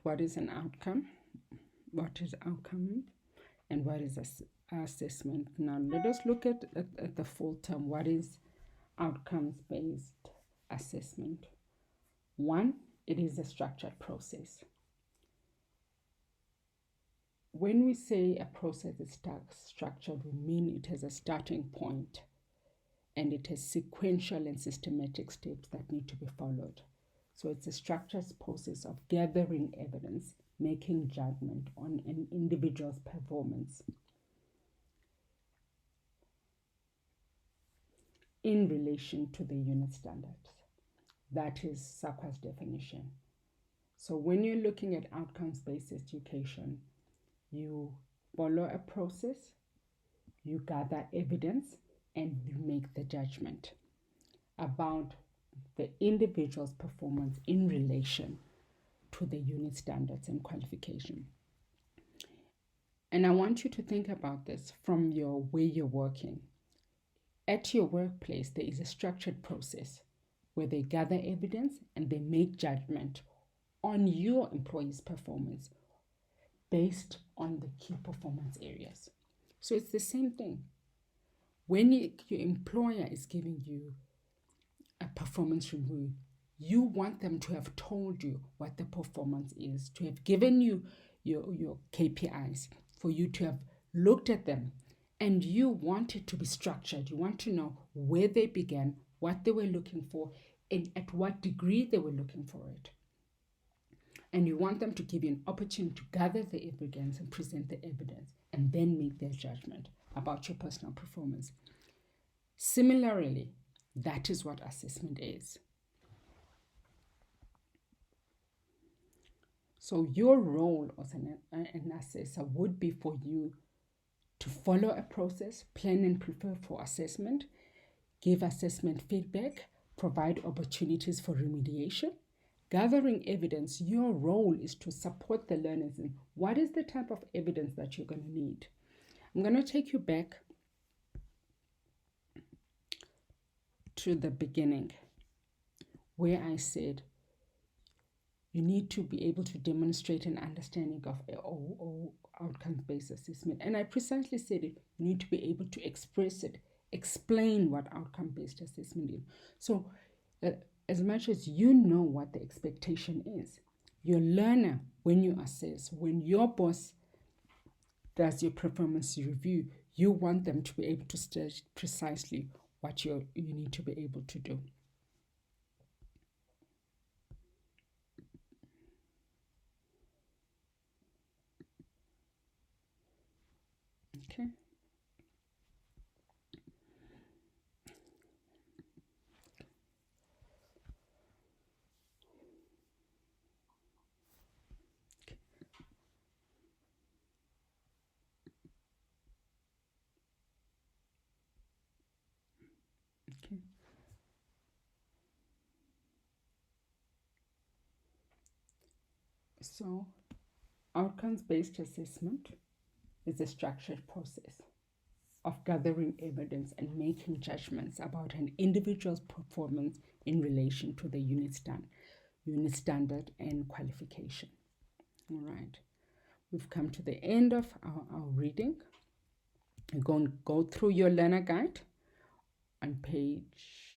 what is an outcome, what is outcome, and what is assessment. Now let us look at the full term. What is outcomes-based assessment? One, it is a structured process. When we say a process is structured, we mean it has a starting point and it has sequential and systematic steps that need to be followed. So it's a structured process of gathering evidence, making judgment on an individual's performance in relation to the unit standards. That is SAQA's definition. So when you're looking at outcomes-based education, you follow a process, you gather evidence, and you make the judgment about the individual's performance in relation to the unit standards and qualification. And I want you to think about this from your way you're working. At your workplace, there is a structured process where they gather evidence and they make judgment on your employee's performance based on the key performance areas. So it's the same thing. When your employer is giving you a performance review, you want them to have told you what the performance is, to have given you your KPIs, for you to have looked at them, and you want it to be structured. You want to know where they began, what they were looking for, and at what degree they were looking for it. And you want them to give you an opportunity to gather the evidence and present the evidence and then make their judgment about your personal performance. Similarly, that is what assessment is. So your role as an assessor would be for you to follow a process, plan and prepare for assessment, give assessment feedback, provide opportunities for remediation. Gathering evidence, your role is to support the learners in what is the type of evidence that you're going to need. I'm going to take you back to the beginning where I said you need to be able to demonstrate an understanding of outcome-based assessment. And I precisely said it, you need to be able to express it, explain what outcome-based assessment is. So as much as you know what the expectation is, your learner, when you assess, when your boss does your performance review, you want them to be able to state precisely what you need to be able to do. Okay. Okay. So, outcomes-based assessment is a structured process of gathering evidence and making judgments about an individual's performance in relation to the unit standard and qualification. All right, we've come to the end of our reading. You're going to go through your learner guide on page